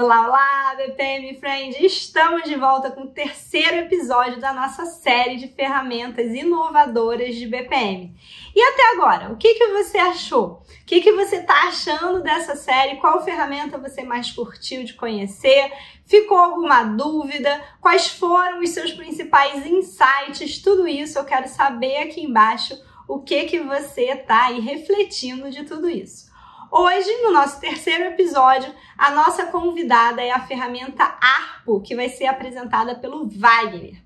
Olá, olá, BPM Friend! Estamos de volta com o terceiro episódio da nossa série de ferramentas inovadoras de BPM. E até agora, o que você achou? O que você está achando dessa série? Qual ferramenta você mais curtiu de conhecer? Ficou alguma dúvida? Quais foram os seus principais insights? Tudo isso eu quero saber aqui embaixo o que você está aí refletindo de tudo isso. Hoje, no nosso terceiro episódio, a nossa convidada é a ferramenta Arpo, que vai ser apresentada pelo Wagner.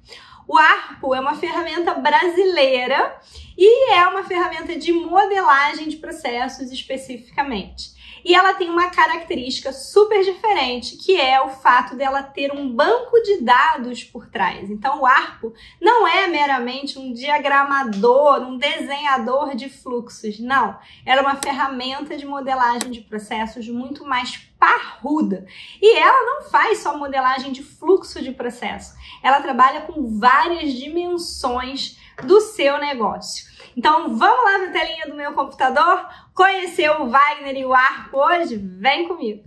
O Arpo é uma ferramenta brasileira e é uma ferramenta de modelagem de processos especificamente. E ela tem uma característica super diferente, que é o fato dela ter um banco de dados por trás. Então, o Arpo não é meramente um diagramador, um desenhador de fluxos, não. Ela é uma ferramenta de modelagem de processos muito mais parruda. E ela não faz só modelagem de fluxo de processo. Ela trabalha com várias dimensões do seu negócio. Então, vamos lá para a telinha do meu computador conhecer o Wagner e o Arpo hoje? Vem comigo!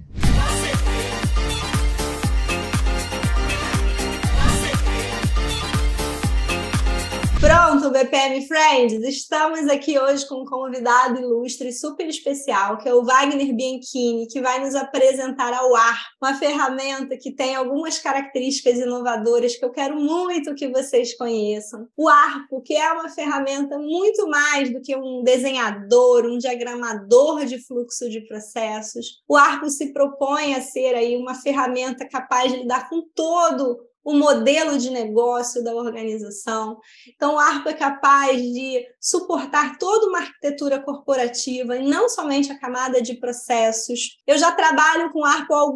Pronto, BPM Friends! Estamos aqui hoje com um convidado ilustre, super especial, que é o Wagner Bianchini, que vai nos apresentar ao Arpo, uma ferramenta que tem algumas características inovadoras que eu quero muito que vocês conheçam. O Arpo, que é uma ferramenta muito mais do que um desenhador, um diagramador de fluxo de processos. O Arpo se propõe a ser aí uma ferramenta capaz de lidar com todo o modelo de negócio da organização. Então, o Arpo é capaz de suportar toda uma arquitetura corporativa e não somente a camada de processos. Eu já trabalho com o Arpo há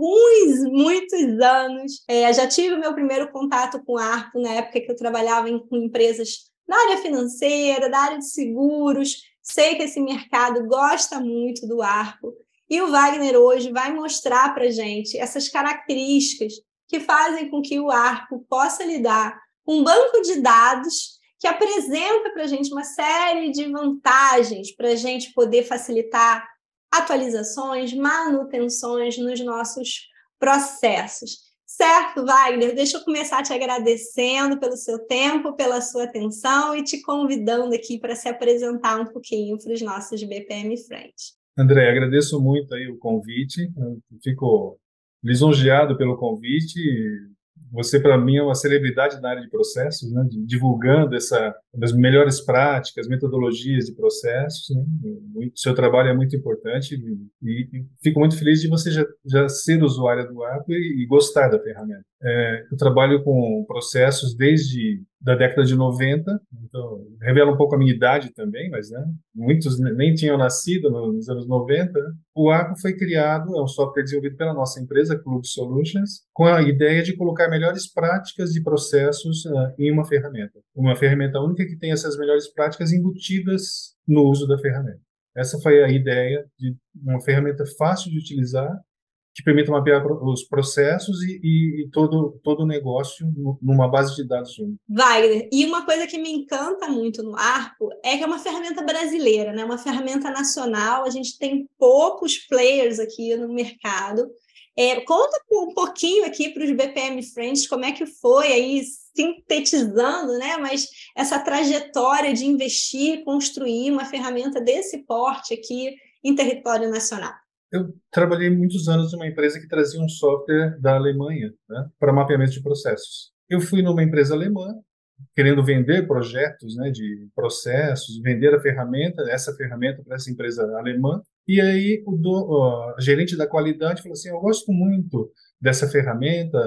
muitos anos. Já tive o meu primeiro contato com o Arpo na época que eu trabalhava com empresas na área financeira, da área de seguros. Sei que esse mercado gosta muito do Arpo. E o Wagner hoje vai mostrar para a gente essas características que fazem com que o Arpo possa lidar com um banco de dados que apresenta para a gente uma série de vantagens para a gente poder facilitar atualizações, manutenções nos nossos processos. Certo, Wagner? Deixa eu começar te agradecendo pelo seu tempo, pela sua atenção e te convidando aqui para se apresentar um pouquinho para os nossos BPM Friends. André, agradeço muito aí o convite, eu fico lisonjeado pelo convite. Você, para mim, é uma celebridade na área de processos, né? Divulgando as melhores práticas, metodologias de processos, né? O seu trabalho é muito importante e fico muito feliz de você já ser usuária do Arpo e gostar da ferramenta. Eu trabalho com processos desde da década de 90, então revela um pouco a minha idade também, mas né, muitos nem tinham nascido nos anos 90. Né? O Arpo foi criado, é um software desenvolvido pela nossa empresa, Club Solutions, com a ideia de colocar melhores práticas de processos em uma ferramenta única que tem essas melhores práticas embutidas no uso da ferramenta. Essa foi a ideia de uma ferramenta fácil de utilizar, que permita mapear os processos e todo o negócio numa base de dados única. Wagner, e uma coisa que me encanta muito no Arpo é que é uma ferramenta brasileira, né? Uma ferramenta nacional, a gente tem poucos players aqui no mercado. Conta um pouquinho aqui para os BPM Friends como é que foi aí, sintetizando, né? Mas essa trajetória de investir e construir uma ferramenta desse porte aqui em território nacional. Eu trabalhei muitos anos numa empresa que trazia um software da Alemanha, né, para mapeamento de processos. Eu fui numa empresa alemã, querendo vender projetos, né, de processos, vender essa ferramenta para essa empresa alemã. E aí a gerente da qualidade falou assim, eu gosto muito dessa ferramenta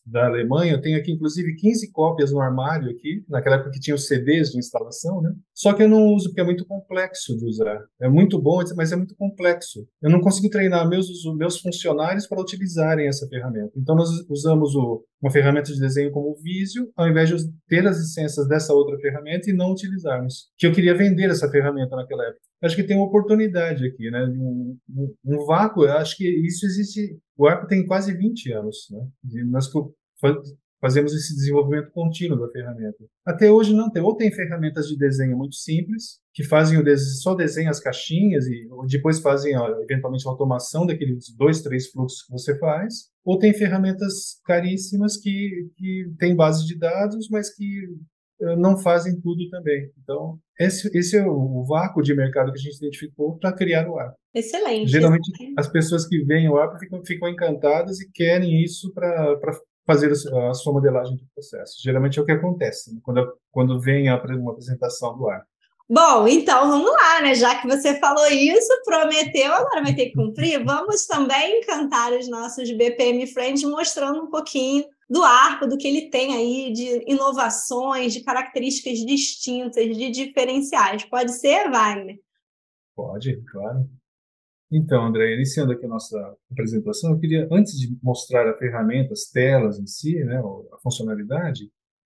da Alemanha, eu tenho aqui inclusive 15 cópias no armário aqui, naquela época que tinha os CDs de instalação, né? Só que eu não uso porque é muito complexo de usar. É muito bom, mas é muito complexo. Eu não consigo treinar meus funcionários para utilizarem essa ferramenta. Então nós usamos uma ferramenta de desenho como o Visio, ao invés de ter as licenças dessa outra ferramenta e não utilizarmos. Que eu queria vender essa ferramenta naquela época. Acho que tem uma oportunidade aqui, né? Um vácuo, eu acho que isso existe. O Arpo tem quase 20 anos, né? E nós fazemos esse desenvolvimento contínuo da ferramenta. Até hoje não tem. Ou tem ferramentas de desenho muito simples, que fazem só desenham as caixinhas e depois fazem, eventualmente, a automação daqueles 2, 3 fluxos que você faz. ou tem ferramentas caríssimas que têm base de dados, mas que não fazem tudo também. Então, esse é o vácuo de mercado que a gente identificou para criar o app. Excelente, Geralmente, excelente. as pessoas que veem o app ficam encantadas e querem isso para fazer a sua modelagem de processo. Geralmente é o que acontece, né? Quando vem uma apresentação do app. Bom, então vamos lá, né? Já que você falou isso, prometeu, agora vai ter que cumprir. Vamos também encantar os nossos BPM Friends mostrando um pouquinho do Arco, do que ele tem aí de inovações, de características distintas, de diferenciais. Pode ser, Wagner? Pode, claro. Então, André, iniciando aqui a nossa apresentação, eu queria, antes de mostrar a ferramenta, as telas em si, né, a funcionalidade,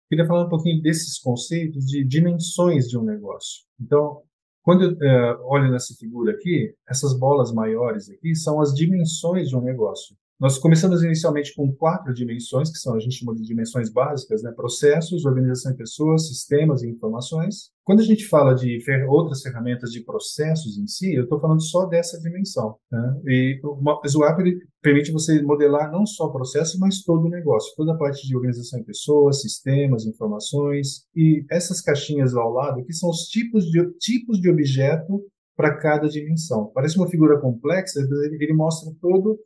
queria falar um pouquinho desses conceitos de dimensões de um negócio. Então, quando eu olho nessa figura aqui, essas bolas maiores aqui são as dimensões de um negócio. Nós começamos inicialmente com 4 dimensões, que são, a gente chama de dimensões básicas, né? Processos, organização de pessoas, sistemas e informações. Quando a gente fala de outras ferramentas de processos em si, eu estou falando só dessa dimensão, né? E o Swap permite você modelar não só processos, mas todo o negócio, toda a parte de organização de pessoas, sistemas, informações. E essas caixinhas ao lado aqui são os tipos de objeto para cada dimensão. Parece uma figura complexa, ele mostra todo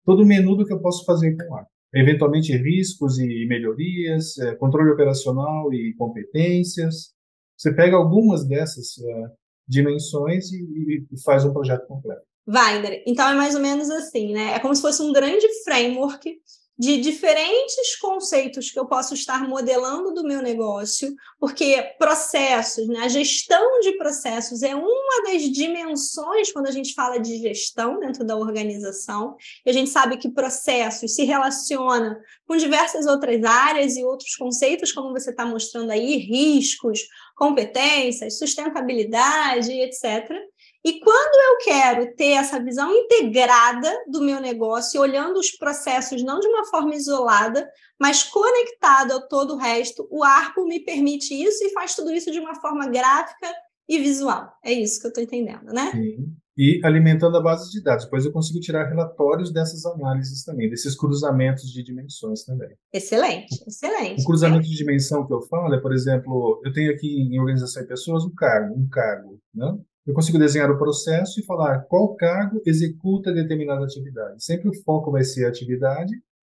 o menu do que eu posso fazer com o app. Eventualmente, riscos e melhorias, controle operacional e competências. Você pega algumas dessas dimensões e faz um projeto completo. Wagner, então é mais ou menos assim, né? É como se fosse um grande framework de diferentes conceitos que eu posso estar modelando do meu negócio, porque processos, né? A gestão de processos é uma das dimensões quando a gente fala de gestão dentro da organização, e a gente sabe que processos se relaciona com diversas outras áreas e outros conceitos, como você está mostrando aí, riscos, competências, sustentabilidade, etc. E quando eu quero ter essa visão integrada do meu negócio, olhando os processos não de uma forma isolada, mas conectado a todo o resto, o Arco me permite isso e faz tudo isso de uma forma gráfica e visual. É isso que eu estou entendendo, né? Sim. E alimentando a base de dados. Depois eu consigo tirar relatórios dessas análises também, desses cruzamentos de dimensões também. Excelente, excelente. O cruzamento de dimensão que eu falo é, por exemplo, eu tenho aqui em organização de pessoas um cargo, né? Eu consigo desenhar o processo e falar qual cargo executa determinada atividade. Sempre o foco vai ser a atividade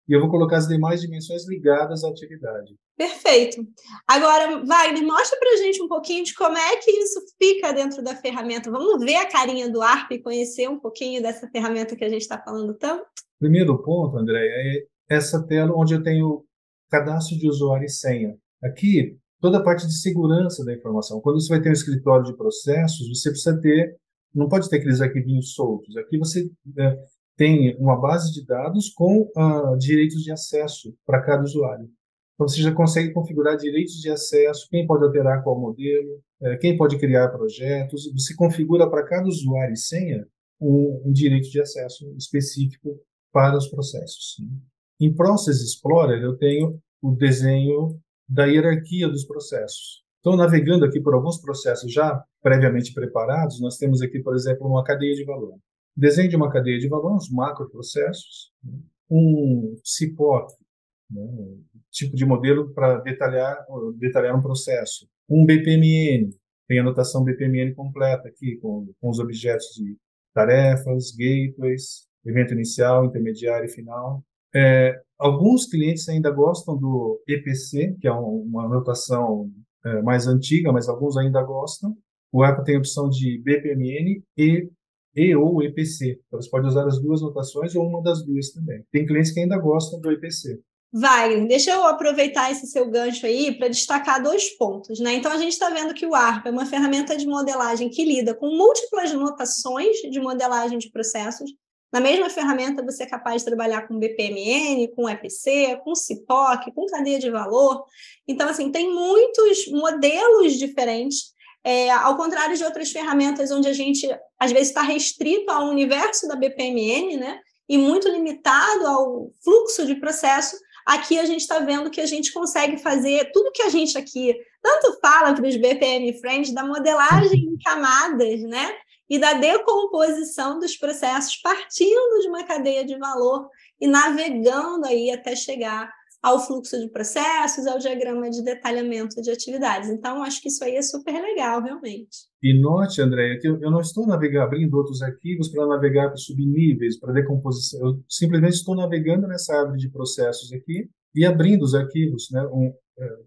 e eu vou colocar as demais dimensões ligadas à atividade. Perfeito. Agora, Wagner, mostra para a gente um pouquinho de como é que isso fica dentro da ferramenta. Vamos ver a carinha do Arco e conhecer um pouquinho dessa ferramenta que a gente está falando tanto? Primeiro ponto, André, é essa tela onde eu tenho cadastro de usuário e senha. Aqui, toda a parte de segurança da informação. Quando você vai ter um escritório de processos, você precisa ter, não pode ter aqueles arquivinhos soltos. Aqui você tem uma base de dados com direitos de acesso para cada usuário. Então, você já consegue configurar direitos de acesso, quem pode alterar qual modelo, quem pode criar projetos. Você configura para cada usuário e senha um direito de acesso específico para os processos. Em Process Explorer, eu tenho o desenho da hierarquia dos processos. Então, navegando aqui por alguns processos já previamente preparados, nós temos aqui, por exemplo, uma cadeia de valor. Desenho de uma cadeia de valor, os macroprocessos, um CIPOC, né, um tipo de modelo para detalhar um processo. Um BPMN, tem a anotação BPMN completa aqui, com os objetos de tarefas, gateways, evento inicial, intermediário e final. Alguns clientes ainda gostam do EPC, que é uma anotação mais antiga, mas alguns ainda gostam. O Apple tem a opção de BPMN e ou EPC. Então, você pode usar as duas notações ou uma das duas também. Tem clientes que ainda gostam do EPC. Wagner, deixa eu aproveitar esse seu gancho aí para destacar 2 pontos, né? Então, a gente está vendo que o ARP é uma ferramenta de modelagem que lida com múltiplas notações de modelagem de processos. Na mesma ferramenta, você é capaz de trabalhar com BPMN, com EPC, com CIPOC, com cadeia de valor. Então, assim, tem muitos modelos diferentes, ao contrário de outras ferramentas onde a gente, às vezes, está restrito ao universo da BPMN, né? E muito limitado ao fluxo de processo. Aqui a gente está vendo que a gente consegue fazer tudo que a gente aqui tanto fala para os BPM Friends da modelagem em camadas, né? e da decomposição dos processos partindo de uma cadeia de valor e navegando aí até chegar ao fluxo de processos, ao diagrama de detalhamento de atividades. Então, acho que isso aí é super legal, realmente. E note, André, que eu não estou abrindo outros arquivos para navegar para subníveis, para decomposição. Eu simplesmente estou navegando nessa árvore de processos aqui e abrindo os arquivos, né?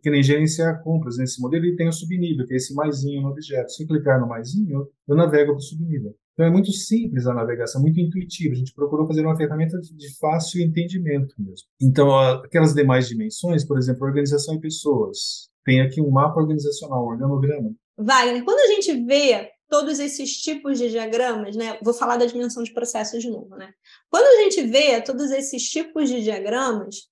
Que nem gerenciar compras nesse modelo, e tem o subnível, que é esse maisinho no objeto. Se eu clicar no maisinho, eu navego para o subnível. Então, é muito simples a navegação, muito intuitivo. A gente procurou fazer uma ferramenta de fácil entendimento mesmo. Então, aquelas demais dimensões, por exemplo, organização e pessoas, tem aqui um mapa organizacional, um organograma. Wagner, quando a gente vê todos esses tipos de diagramas, né? Vou falar da dimensão de processos de novo, né? Quando a gente vê todos esses tipos de diagramas,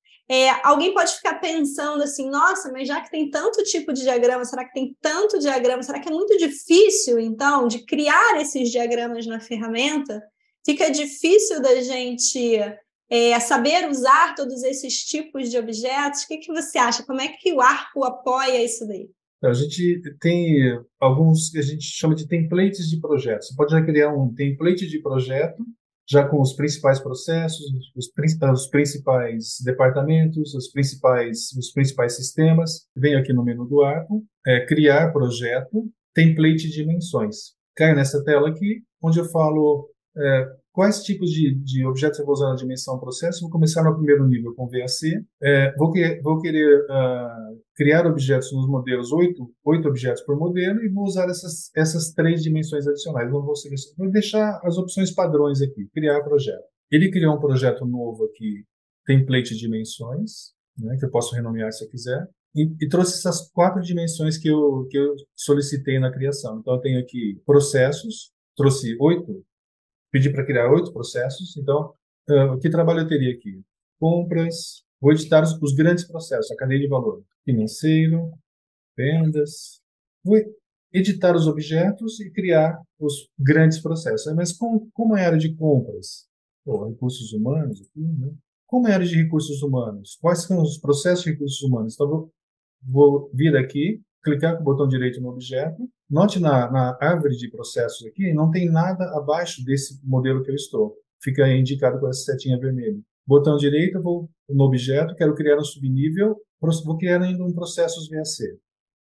alguém pode ficar pensando assim, nossa, mas já que tem tanto tipo de diagrama, será que tem tanto diagrama? Será que é muito difícil, então, de criar esses diagramas na ferramenta? Fica difícil da gente saber usar todos esses tipos de objetos? O que você acha? Como é que o Arco apoia isso daí? A gente tem alguns que a gente chama de templates de projetos. Você pode já criar um template de projeto, já com os principais processos, os principais departamentos, os principais sistemas. Vem aqui no menu do Arco, criar projeto, template de dimensões. Cai nessa tela aqui, onde eu falo quais tipos de objetos eu vou usar na dimensão processo. Vou começar no primeiro nível com VAC. Vou querer criar objetos nos modelos, oito objetos por modelo, e vou usar essas 3 dimensões adicionais. Vou deixar as opções padrões aqui, criar projeto. Ele criou um projeto novo aqui, template de dimensões, né, que eu posso renomear se eu quiser, e trouxe essas 4 dimensões que eu solicitei na criação. Então, eu tenho aqui processos, trouxe 8, pedi para criar 8 processos. Então, que trabalho eu teria aqui? Compras, vou editar os grandes processos, a cadeia de valor. Financeiro, vendas. Vou editar os objetos e criar os grandes processos. Mas como é a área de compras? Recursos humanos, aqui, né? Como é a área de recursos humanos? Quais são os processos de recursos humanos? Então, vou vir aqui, clicar com o botão direito no objeto. Note na árvore de processos aqui, não tem nada abaixo desse modelo que eu estou. Fica indicado com essa setinha vermelha. Botão direito, vou no objeto, quero criar um subnível, vou criar ainda um processos VAC.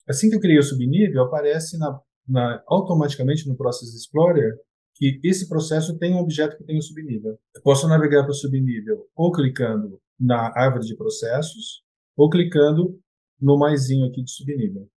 Assim que eu criei o subnível, aparece automaticamente no Process Explorer que esse processo tem um objeto que tem um subnível. Eu posso navegar para o subnível ou clicando na árvore de processos, ou clicando no maisinho aqui de subnível.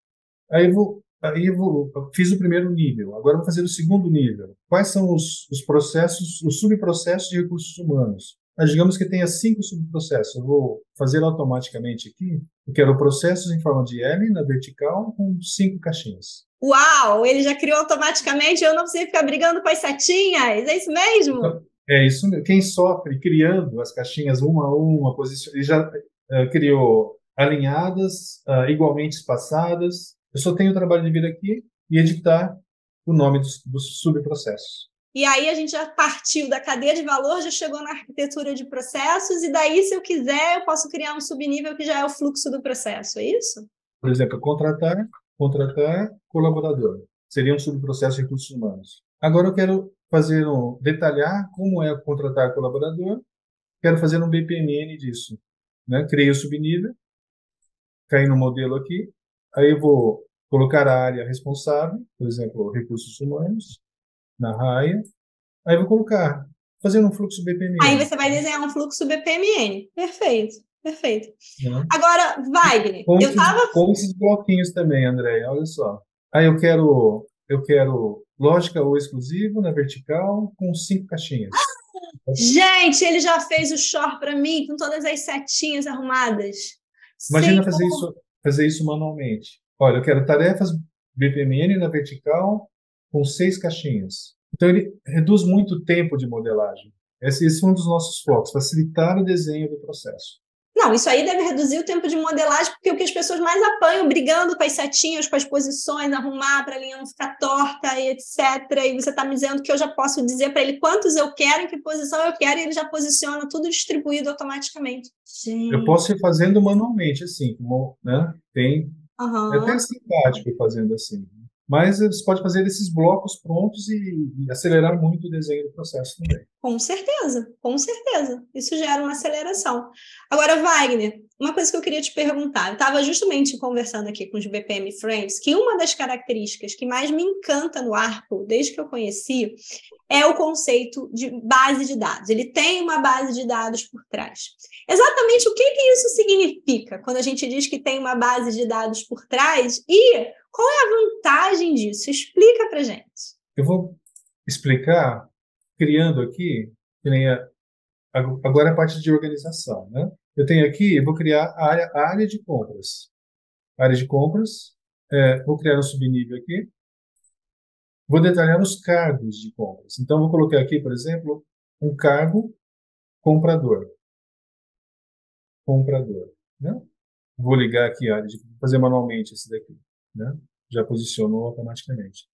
Fiz o primeiro nível, agora vou fazer o segundo nível. Quais são os processos, os subprocessos de recursos humanos? Digamos que tenha 5 subprocessos. Eu vou fazer automaticamente aqui. Eu quero processos em forma de L na vertical com 5 caixinhas. Uau! Ele já criou automaticamente, eu não preciso ficar brigando com as setinhas. É isso mesmo? Então, é isso mesmo. Quem sofre criando as caixinhas uma a uma, ele já criou alinhadas, igualmente espaçadas. Eu só tenho o trabalho de vir aqui e editar o nome dos subprocessos. E aí a gente já partiu da cadeia de valor, já chegou na arquitetura de processos, e daí, se eu quiser, eu posso criar um subnível que já é o fluxo do processo, é isso? Por exemplo, contratar colaborador. Seria um subprocesso de recursos humanos. Agora eu quero detalhar como é contratar colaborador, quero fazer um BPMN disso. Né? Criei o subnível, caí no modelo aqui, aí eu vou colocar a área responsável, por exemplo, recursos humanos, na raia. Aí eu vou fazendo um fluxo BPMN. Aí você vai desenhar um fluxo BPMN. Perfeito, perfeito. Agora, Wagner, com esses bloquinhos também, André, olha só. Aí eu quero lógica ou exclusivo na vertical com 5 caixinhas. Gente, ele já fez o short para mim com todas as setinhas arrumadas. Imagina fazer isso manualmente. Olha, eu quero tarefas BPMN na vertical com 6 caixinhas. Então, ele reduz muito o tempo de modelagem. Esse é um dos nossos focos, facilitar o desenho do processo. Não, isso aí deve reduzir o tempo de modelagem, porque o que as pessoas mais apanham, brigando com as setinhas, com as posições, arrumar para a linha não ficar torta e etc. E você está me dizendo que eu já posso dizer para ele quantos eu quero, em que posição eu quero, e ele já posiciona tudo distribuído automaticamente. Gente. Eu posso ir fazendo manualmente, assim, né? Tem... É até simpático fazendo assim. Mas você pode fazer esses blocos prontos e acelerar muito o desenho do processo também. Com certeza, com certeza. Isso gera uma aceleração. Agora, Wagner, uma coisa que eu queria te perguntar. Eu estava justamente conversando aqui com os BPM Friends, que uma das características que mais me encanta no Arco, desde que eu conheci, é o conceito de base de dados. Ele tem uma base de dados por trás. Exatamente o que isso significa quando a gente diz que tem uma base de dados por trás e qual é a vantagem disso? Explica para gente. Eu vou explicar criando aqui, agora a parte de organização, né? Eu tenho aqui, eu vou criar a área de compras. Área de compras, vou criar um subnível aqui, vou detalhar os cargos de compras. Então, vou colocar aqui, por exemplo, um cargo comprador. Comprador, né? Vou ligar aqui a área de fazer manualmente esse daqui, né? Já posicionou automaticamente.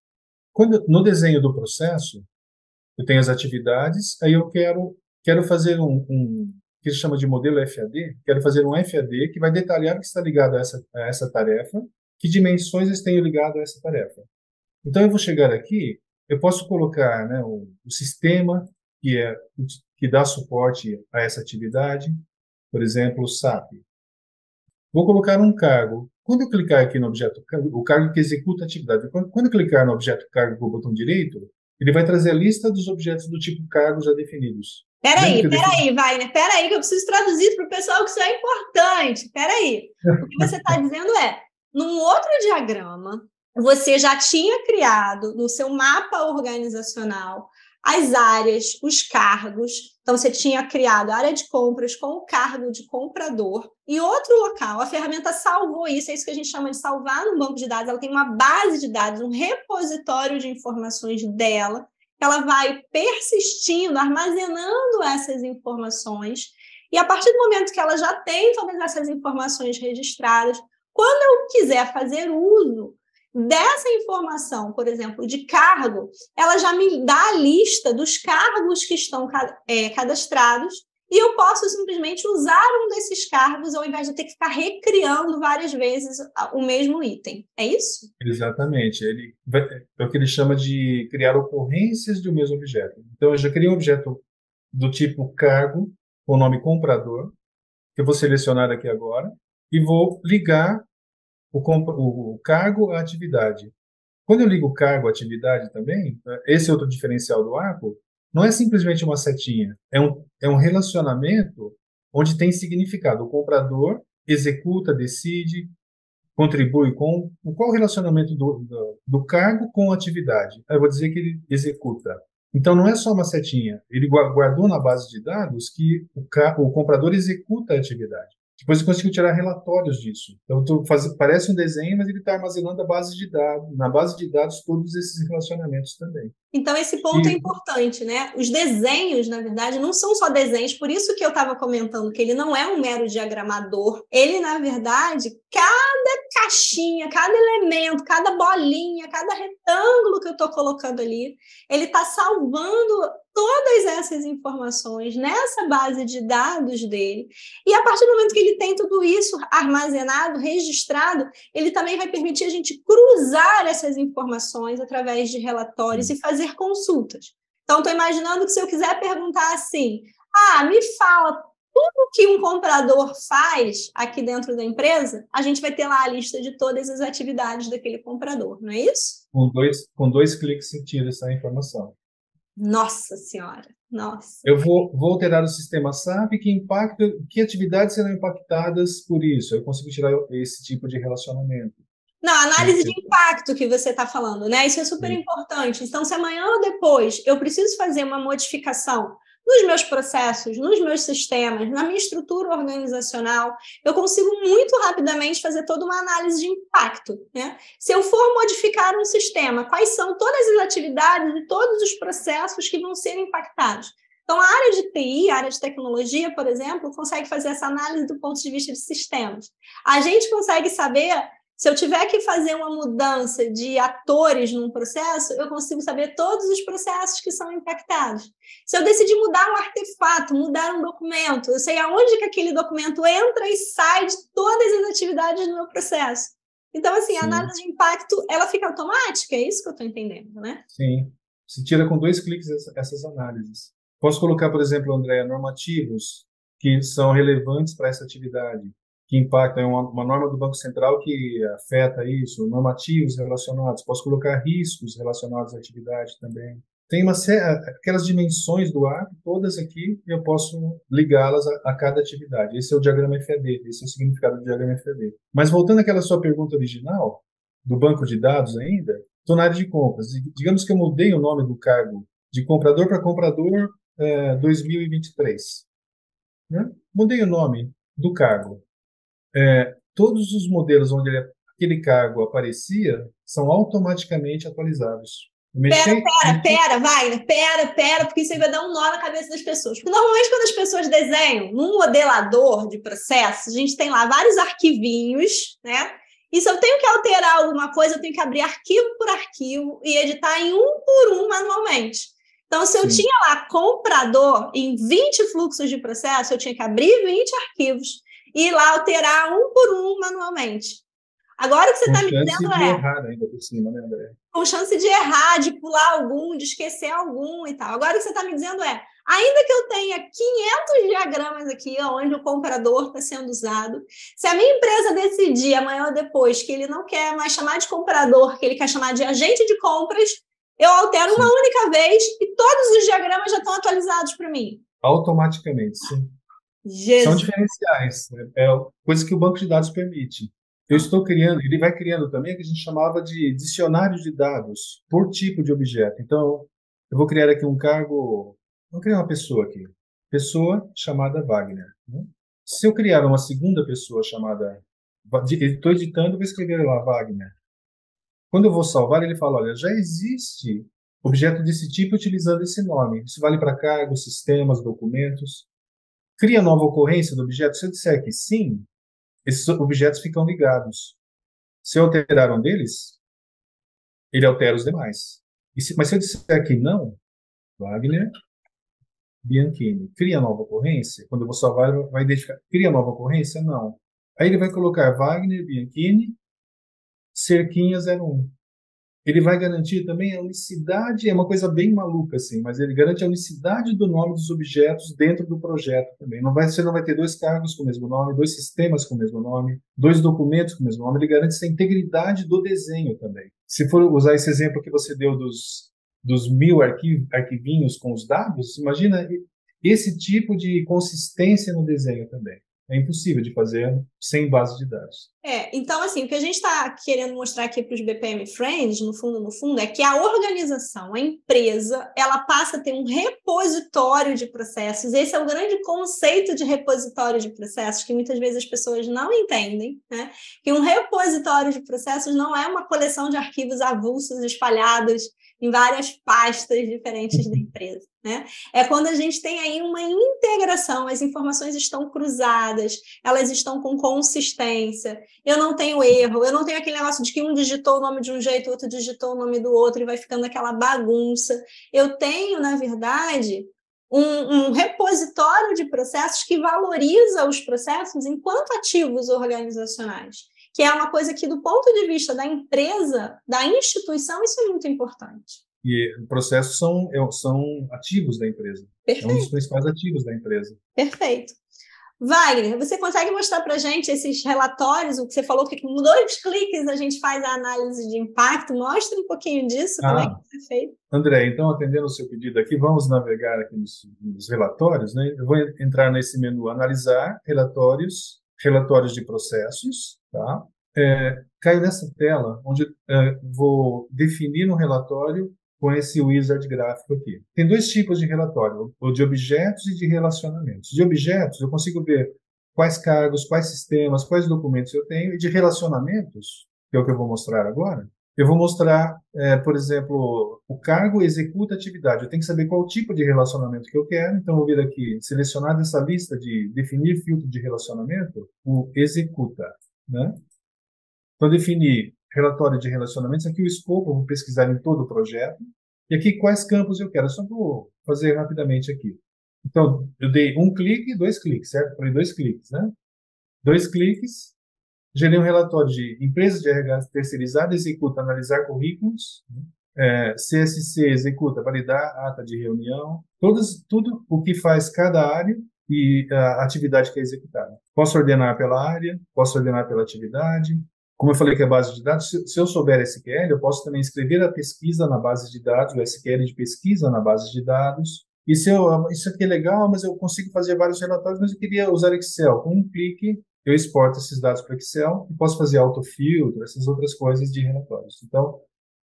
No desenho do processo, eu tenho as atividades, aí eu quero fazer que se chama de modelo FAD, quero fazer um FAD que vai detalhar o que está ligado a essa tarefa, que dimensões eu tenho ligado a essa tarefa. Então, eu vou chegar aqui, eu posso colocar, né, o sistema que dá suporte a essa atividade, por exemplo, o SAP. Vou colocar um cargo. Quando eu clicar aqui no objeto, o cargo que executa a atividade, quando eu clicar no objeto cargo com o botão direito, ele vai trazer a lista dos objetos do tipo cargo já definidos. Peraí, Wagner, peraí, que eu preciso traduzir para o pessoal que isso é importante. Peraí. O que você está dizendo é, num outro diagrama, você já tinha criado no seu mapa organizacional as áreas, os cargos. Então, você tinha criado a área de compras com o cargo de comprador. Em outro local, a ferramenta salvou isso, é isso que a gente chama de salvar no banco de dados. Ela tem uma base de dados, um repositório de informações dela. Ela vai persistindo, armazenando essas informações. E a partir do momento que ela já tem todas essas informações registradas, quando eu quiser fazer uso dessa informação, por exemplo, de cargo, ela já me dá a lista dos cargos que estão cadastrados e eu posso simplesmente usar um desses cargos ao invés de ter que ficar recriando várias vezes o mesmo item. É isso? Exatamente. É o que ele chama de criar ocorrências de um mesmo objeto. Então, eu já criei um objeto do tipo cargo, com o nome comprador, que eu vou selecionar aqui agora, e vou ligar o cargo à atividade. Quando eu ligo o cargo à atividade também, esse é outro diferencial do Arco, não é simplesmente uma setinha, é um relacionamento onde tem significado. O comprador executa, decide, contribui com qual o relacionamento do cargo com a atividade. Eu vou dizer que ele executa. Então, não é só uma setinha. Ele guardou na base de dados que o comprador executa a atividade. Depois eu consigo tirar relatórios disso. Então, parece um desenho, mas ele está armazenando na base de dados todos esses relacionamentos também. Então, esse ponto é importante, né? Os desenhos, na verdade, não são só desenhos, por isso que eu estava comentando que ele não é um mero diagramador. Ele, na verdade, cada caixinha, cada elemento, cada bolinha, cada retângulo que eu estou colocando ali, ele está salvando todas essas informações nessa base de dados dele. E a partir do momento que ele tem tudo isso armazenado, registrado, ele também vai permitir a gente cruzar essas informações através de relatórios e fazer consultas. Então, estou imaginando que se eu quiser perguntar assim, me fala tudo que um comprador faz aqui dentro da empresa, a gente vai ter lá a lista de todas as atividades daquele comprador, não é isso? Com dois cliques você tira essa informação. Nossa Senhora, nossa. Eu vou alterar o sistema SAP, que atividades serão impactadas por isso? Eu consigo tirar esse tipo de relacionamento. Não, análise de impacto que você está falando, né? Isso é super importante. Então, se amanhã ou depois eu preciso fazer uma modificação nos meus processos, nos meus sistemas, na minha estrutura organizacional, eu consigo muito rapidamente fazer toda uma análise de impacto, né? Se eu for modificar um sistema, quais são todas as atividades e todos os processos que vão ser impactados? Então, a área de TI, a área de tecnologia, por exemplo, consegue fazer essa análise do ponto de vista de sistemas. A gente consegue saber, se eu tiver que fazer uma mudança de atores num processo, eu consigo saber todos os processos que são impactados. Se eu decidir mudar um artefato, mudar um documento, eu sei aonde que aquele documento entra e sai de todas as atividades do meu processo. Então, assim, a sim, análise de impacto, ela fica automática, é isso que eu estou entendendo, né? sim. Se tira com 2 cliques essas análises. Posso colocar, por exemplo, André, normativos que são relevantes para essa atividade, que impactam, é uma norma do Banco Central que afeta isso, normativos relacionados. Posso colocar riscos relacionados à atividade também. Tem aquelas dimensões do ato, todas aqui, e eu posso ligá-las a cada atividade. Esse é o diagrama FED, esse é o significado do diagrama FED. Mas voltando àquela sua pergunta original, do banco de dados ainda, estou na área de compras. Digamos que eu mudei o nome do cargo de comprador para comprador 2023. Né? Mudei o nome do cargo. Todos os modelos onde aquele cargo aparecia são automaticamente atualizados. Mexi, Wagner, pera, porque isso aí vai dar um nó na cabeça das pessoas. Porque normalmente quando as pessoas desenham num modelador de processos, a gente tem lá vários arquivinhos, né? E se eu tenho que alterar alguma coisa, eu tenho que abrir arquivo por arquivo e editar em um por um manualmente. Então, se eu sim, tinha lá comprador em 20 fluxos de processo, eu tinha que abrir 20 arquivos e ir lá alterar um por um manualmente. Agora o que você com está me chance dizendo de é, errar ainda por cima, né, André? com chance de errar, de pular algum, de esquecer algum e tal. Agora, o que você está me dizendo é, ainda que eu tenha 500 diagramas aqui, onde o comprador está sendo usado, se a minha empresa decidir amanhã ou depois que ele não quer mais chamar de comprador, que ele quer chamar de agente de compras, eu altero uma Sim, única vez e todos os diagramas já estão atualizados para mim. automaticamente, sim. São Jesus. diferenciais, né? É coisa que o banco de dados permite. Eu estou criando, ele vai criando também o que a gente chamava de dicionário de dados por tipo de objeto. Então, eu vou criar aqui um cargo, vou criar uma pessoa aqui, pessoa chamada Wagner. Né? Se eu criar uma segunda pessoa chamada, estou editando, vou escrever lá Wagner. Quando eu vou salvar, ele fala, olha, já existe objeto desse tipo utilizando esse nome. Isso vale para cargos, sistemas, documentos. Cria nova ocorrência do objeto? Se eu disser que sim, esses objetos ficam ligados. Se eu alterar um deles, ele altera os demais. Mas se eu disser que não, Wagner Bianchini, cria nova ocorrência, quando eu vou salvar, ele vai identificar, cria nova ocorrência? Não. Aí ele vai colocar Wagner Bianchini, Cerquinha 01. Ele vai garantir também a unicidade, é uma coisa bem maluca assim, mas ele garante a unicidade do nome dos objetos dentro do projeto também. Você não vai ter 2 cargos com o mesmo nome, 2 sistemas com o mesmo nome, 2 documentos com o mesmo nome. Ele garante essa integridade do desenho também. Se for usar esse exemplo que você deu dos 1000 arquivinhos com os dados, imagina esse tipo de consistência no desenho também. É impossível de fazer sem base de dados. Então, assim, o que a gente está querendo mostrar aqui para os BPM Friends, no fundo, é que a organização, a empresa, ela passa a ter um repositório de processos. Esse é o grande conceito de repositório de processos, que muitas vezes as pessoas não entendem, né? Que um repositório de processos não é uma coleção de arquivos avulsos espalhados em várias pastas diferentes da empresa, né? É quando a gente tem aí uma integração, as informações estão cruzadas, elas estão com consistência, eu não tenho erro, eu não tenho aquele negócio de que um digitou o nome de um jeito, outro digitou o nome do outro e vai ficando aquela bagunça. Eu tenho, na verdade, um repositório de processos que valoriza os processos enquanto ativos organizacionais, que é uma coisa que, do ponto de vista da empresa, da instituição, isso é muito importante. E processos são ativos da empresa. É um dos Perfeito, principais ativos da empresa. perfeito. Wagner, você consegue mostrar para a gente esses relatórios? O que você falou que com 2 cliques a gente faz a análise de impacto. Mostra um pouquinho disso, como é que Ah, isso é feito. André, então, atendendo o seu pedido aqui, vamos navegar aqui nos relatórios, né? Eu vou entrar nesse menu, analisar relatórios, relatórios de processos, tá? Caio nessa tela, onde vou definir um relatório com esse wizard gráfico aqui. Tem 2 tipos de relatório, o de objetos e de relacionamentos. De objetos, eu consigo ver quais cargos, quais sistemas, quais documentos eu tenho, e de relacionamentos, que é o que eu vou mostrar agora, eu vou mostrar, por exemplo, o cargo executa atividade. Eu tenho que saber qual tipo de relacionamento que eu quero. Então, eu vou vir aqui, selecionar dessa lista de definir filtro de relacionamento, o executa, né? Então, definir relatório de relacionamentos. Aqui o escopo, eu vou pesquisar em todo o projeto. E aqui quais campos eu quero. Eu só vou fazer rapidamente aqui. Então, eu dei 1 clique e 2 cliques, certo? Falei 2 cliques, né? 2 cliques. Gerei um relatório de empresa de RH terceirizada executa analisar currículos, CSC executa validar ata de reunião, tudo o que faz cada área e a atividade que é executada. Posso ordenar pela área, posso ordenar pela atividade. Como eu falei que é base de dados, se eu souber SQL, eu posso também escrever a pesquisa na base de dados, o SQL de pesquisa na base de dados. E se eu, isso aqui é legal, mas eu consigo fazer vários relatórios, mas eu queria usar Excel. Com um clique, eu exporto esses dados para Excel e posso fazer autofiltro, essas outras coisas de relatórios. Então,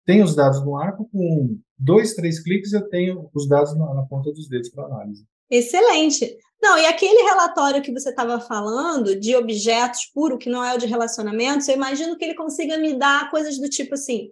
tenho os dados no arco, com 2, 3 cliques eu tenho os dados na ponta dos dedos para análise. Excelente. Não, e aquele relatório que você estava falando de objetos puro, que não é o de relacionamentos, eu imagino que ele consiga me dar coisas do tipo assim: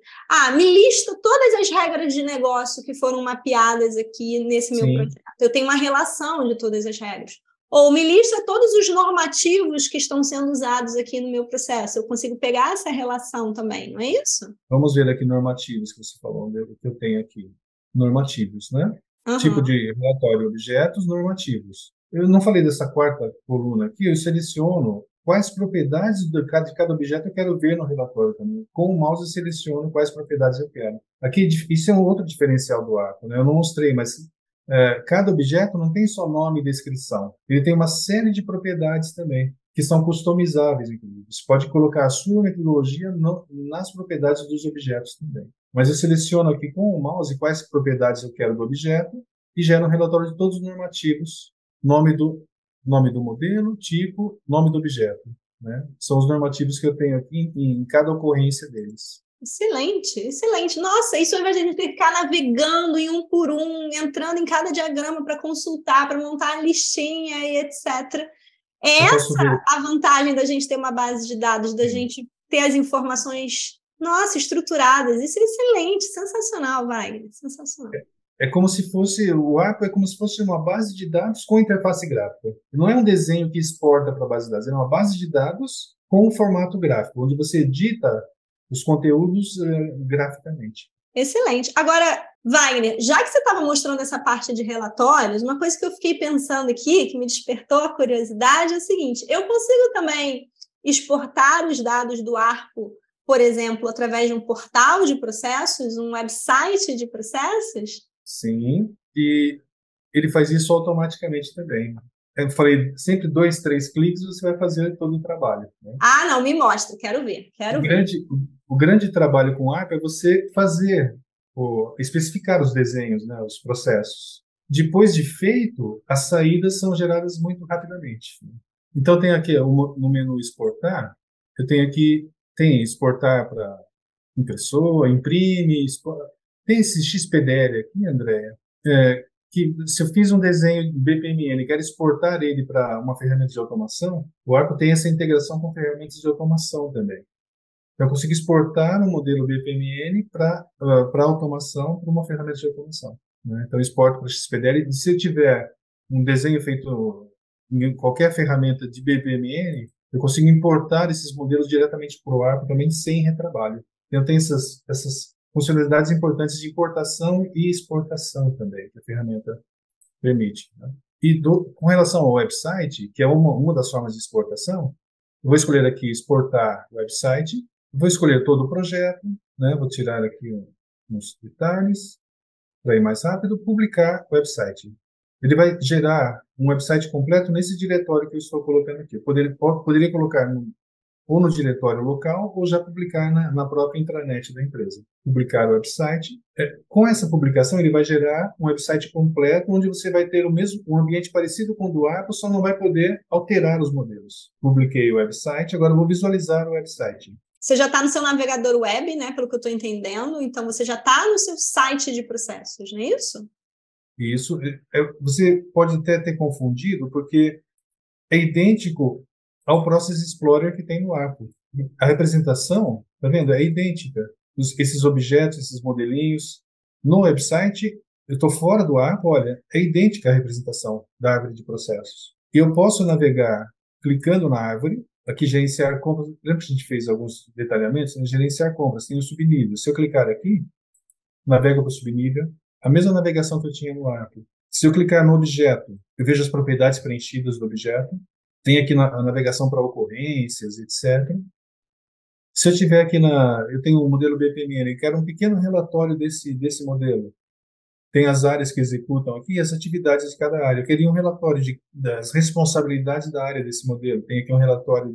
me lista todas as regras de negócio que foram mapeadas aqui nesse meu projeto. Eu tenho uma relação de todas as regras. Ou me lista todos os normativos que estão sendo usados aqui no meu processo. Eu consigo pegar essa relação também, não é isso? Vamos ver aqui normativos que você falou, o que eu tenho aqui. Normativos, né? Tipo Uhum. de relatório, objetos normativos. Eu não falei dessa quarta coluna aqui, eu seleciono quais propriedades de cada objeto eu quero ver no relatório também. Com o mouse eu seleciono quais propriedades eu quero. Aqui, isso é um outro diferencial do Arco, né? Eu não mostrei, mas cada objeto não tem só nome e descrição. Ele tem uma série de propriedades também, que são customizáveis, inclusive. Você pode colocar a sua metodologia nas propriedades dos objetos também. Mas eu seleciono aqui com o mouse quais propriedades eu quero do objeto e gero um relatório de todos os normativos, nome do modelo, tipo, nome do objeto, né? São os normativos que eu tenho aqui em cada ocorrência deles. Excelente, excelente. Nossa, isso ao invés de a gente ter que ficar navegando em um por um, entrando em cada diagrama para consultar, para montar a listinha e etc. É Eu posso ver. essa a vantagem da gente ter uma base de dados, da gente ter as informações, nossa, estruturadas. Isso é excelente, sensacional, Wagner, sensacional. É como se fosse, o Arco é como se fosse uma base de dados com interface gráfica. Não é um desenho que exporta para a base de dados, é uma base de dados com um formato gráfico, onde você edita os conteúdos graficamente. Excelente. Agora, Wagner, já que você estava mostrando essa parte de relatórios, uma coisa que eu fiquei pensando aqui, que me despertou a curiosidade, é o seguinte: eu consigo também exportar os dados do Arco, por exemplo, através de um portal de processos, um website de processos? Sim, e ele faz isso automaticamente também. Eu falei, sempre 2, 3 cliques você vai fazer todo o trabalho, né? Não, me mostra, quero ver, O quero ver. grande, o grande trabalho com o Arco é você fazer, especificar os desenhos, né, os processos. Depois de feito, as saídas são geradas muito rapidamente. Então, tem aqui no menu exportar, eu tenho aqui, tem exportar para impressora, imprime, tem esse XPDL aqui, Andréia, que se eu fiz um desenho de BPMN e quero exportar ele para uma ferramenta de automação, o Arco tem essa integração com ferramentas de automação também. Então, eu consigo exportar um modelo BPMN para automação para uma ferramenta de automação, né? Então, eu exporto para o XPDL e se eu tiver um desenho feito em qualquer ferramenta de BPMN, eu consigo importar esses modelos diretamente para o Arco também sem retrabalho. Então, tem essas funcionalidades importantes de importação e exportação também, que a ferramenta permite, né? E com relação ao website, que é uma das formas de exportação, eu vou escolher aqui exportar website, vou escolher todo o projeto, né? Vou tirar aqui uns detalhes para ir mais rápido, publicar website. Ele vai gerar um website completo nesse diretório que eu estou colocando aqui. Eu poderia colocar ou no diretório local ou já publicar na própria intranet da empresa. Publicar o website. Com essa publicação, ele vai gerar um website completo onde você vai ter um ambiente parecido com o do Arco, só não vai poder alterar os modelos. Publiquei o website, agora eu vou visualizar o website. Você já está no seu navegador web, né, pelo que eu estou entendendo, então você já está no seu site de processos, não é isso? Isso, você pode até ter confundido, porque é idêntico ao Process Explorer que tem no Arco. A representação, tá vendo? É idêntica. Esses objetos, esses modelinhos. No website, eu estou fora do Arco, olha, é idêntica a representação da árvore de processos. E eu posso navegar clicando na árvore, aqui gerenciar compras. Lembra que a gente fez alguns detalhamentos? Gerenciar compras, tem o subnível. Se eu clicar aqui, navego para o subnível, a mesma navegação que eu tinha no Arco. Se eu clicar no objeto, eu vejo as propriedades preenchidas do objeto. Tem aqui a navegação para ocorrências, etc. Se eu tiver aqui eu tenho um modelo BPMN, eu quero um pequeno relatório desse modelo. Tem as áreas que executam aqui e as atividades de cada área. Eu queria um relatório das responsabilidades da área desse modelo. Tem aqui um relatório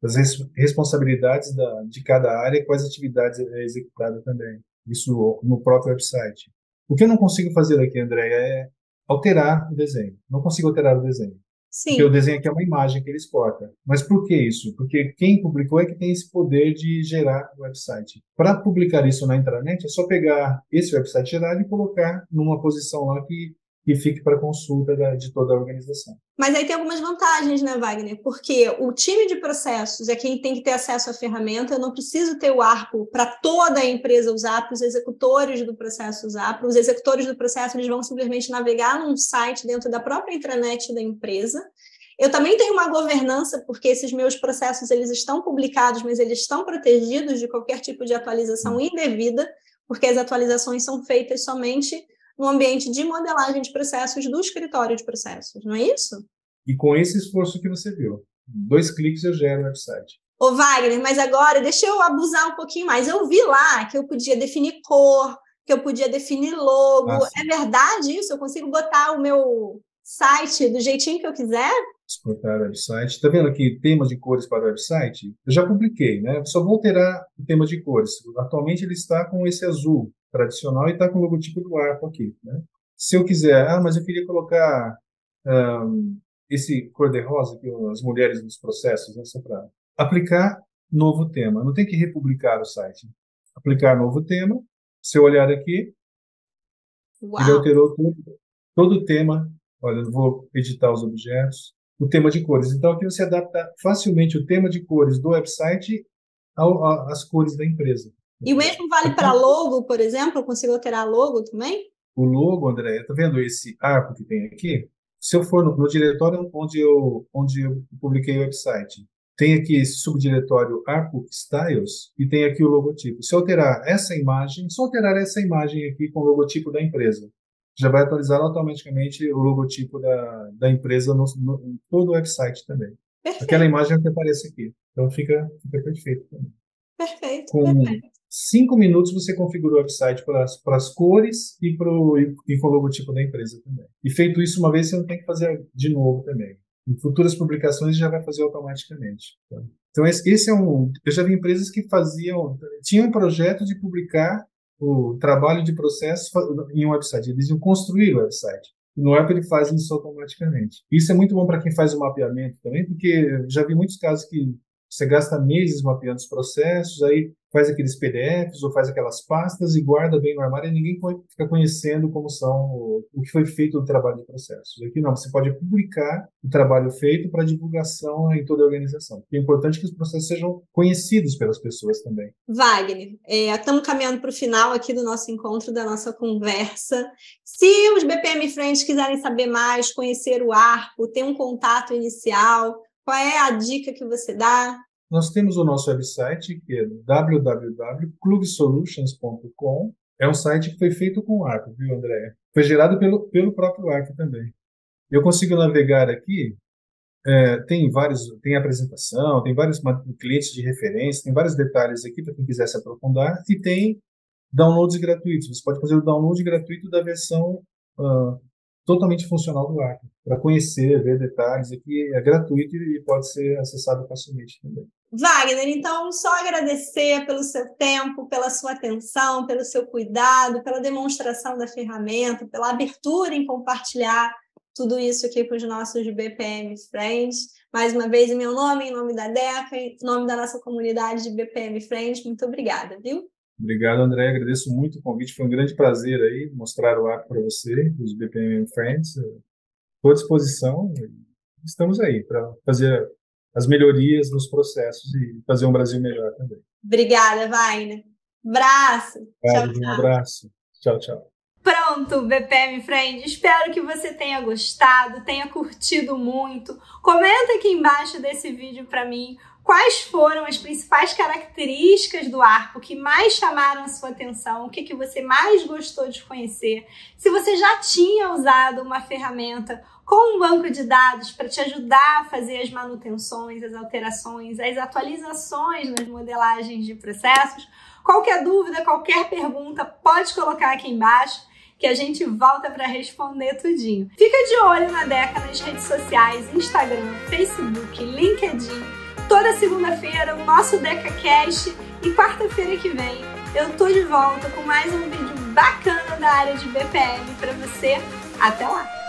das responsabilidades de cada área e quais atividades é executada também. Isso no próprio website. O que eu não consigo fazer aqui, André, é alterar o desenho. Não consigo alterar o desenho. Porque o Sim. desenho aqui é uma imagem que ele exporta. Mas por que isso? Porque quem publicou é que tem esse poder de gerar o website. Para publicar isso na intranet, é só pegar esse website gerado e colocar numa posição lá que fique para consulta de toda a organização. Mas aí tem algumas vantagens, né, Wagner? Porque o time de processos é quem tem que ter acesso à ferramenta. Eu não preciso ter o ARPO para toda a empresa usar, para os executores do processo usar. Para os executores do processo, eles vão simplesmente navegar num site dentro da própria intranet da empresa. Eu também tenho uma governança, porque esses meus processos eles estão publicados, mas eles estão protegidos de qualquer tipo de atualização indevida, porque as atualizações são feitas somente no ambiente de modelagem de processos do escritório de processos, não é isso? E com esse esforço que você viu, 2 cliques eu gero o website. Ô Wagner, mas agora deixa eu abusar um pouquinho mais. Eu vi lá que eu podia definir cor, que eu podia definir logo. É verdade isso? Eu consigo botar o meu site do jeitinho que eu quiser? Exportar o website. Está vendo aqui tema de cores para o website? Eu já publiquei, né? Eu só vou alterar o tema de cores. Atualmente ele está com esse azul tradicional e está com o logotipo do ARPA aqui, né? Se eu quiser, mas eu queria colocar esse cor-de-rosa que as mulheres nos processos, né? Só para aplicar novo tema. Não tem que republicar o site. Aplicar novo tema. Se eu olhar aqui, ele Uau! alterou todo o tema. Olha, eu vou editar os objetos. O tema de cores. Então, aqui você adapta facilmente o tema de cores do website às cores da empresa. E o mesmo vale para logo, por exemplo? Eu consigo alterar logo também? O logo, André, tá vendo esse arco que tem aqui? Se eu for no diretório onde eu publiquei o website, tem aqui esse subdiretório Arco Styles e tem aqui o logotipo. Se eu alterar essa imagem, só alterar essa imagem aqui com o logotipo da empresa, já vai atualizar automaticamente o logotipo da empresa em todo o website também. Perfeito. Aquela imagem que aparece aqui. Então fica perfeito também. Perfeito. Com 5 minutos você configura o website para as cores e com o logotipo da empresa também. E feito isso uma vez, você não tem que fazer de novo também. Em futuras publicações já vai fazer automaticamente. Tá? Então esse é eu já vi empresas que tinham um projeto de publicar o trabalho de processo em um website. Eles iam construir o website. No Apple ele faz isso automaticamente. Isso é muito bom para quem faz o mapeamento também, porque já vi muitos casos que você gasta meses mapeando os processos, aí faz aqueles PDFs ou faz aquelas pastas e guarda bem no armário e ninguém fica conhecendo como o que foi feito no trabalho de processos. Aqui não, você pode publicar o trabalho feito para divulgação em toda a organização. É importante que os processos sejam conhecidos pelas pessoas também. Wagner, estamos caminhando para o final aqui do nosso encontro, da nossa conversa. Se os BPM Friends quiserem saber mais, conhecer o ARPO, ter um contato inicial, qual é a dica que você dá? Nós temos o nosso website, que é www.clubsolutions.com. É um site que foi feito com o Arco, viu, André? Foi gerado pelo próprio Arco também. Eu consigo navegar aqui, tem apresentação, tem vários clientes de referência, tem vários detalhes aqui para quem quiser se aprofundar, e tem downloads gratuitos. Você pode fazer o download gratuito da versão totalmente funcional do Arco, para conhecer, ver detalhes. Aqui é gratuito e pode ser acessado facilmente também. Wagner, então, só agradecer pelo seu tempo, pela sua atenção, pelo seu cuidado, pela demonstração da ferramenta, pela abertura em compartilhar tudo isso aqui com os nossos BPM Friends. Mais uma vez, em meu nome, em nome da DECA, em nome da nossa comunidade de BPM Friends, muito obrigada, viu? Obrigado, André. Agradeço muito o convite. Foi um grande prazer aí mostrar o Arco para você, os BPM Friends. Estou à disposição. Estamos aí para fazer as melhorias nos processos e fazer um Brasil melhor também. Obrigada, Wagner. Abraço. Tchau, tchau. Um abraço. Tchau, tchau. Pronto, BPM Friend, espero que você tenha gostado, tenha curtido muito. Comenta aqui embaixo desse vídeo para mim quais foram as principais características do Arco que mais chamaram a sua atenção, o que você mais gostou de conhecer. Se você já tinha usado uma ferramenta com um banco de dados para te ajudar a fazer as manutenções, as alterações, as atualizações nas modelagens de processos. Qualquer dúvida, qualquer pergunta, pode colocar aqui embaixo que a gente volta para responder tudinho. Fica de olho na Deca nas redes sociais, Instagram, Facebook, LinkedIn. Toda segunda-feira o nosso DecaCast e quarta-feira que vem eu tô de volta com mais um vídeo bacana da área de BPM para você. Até lá!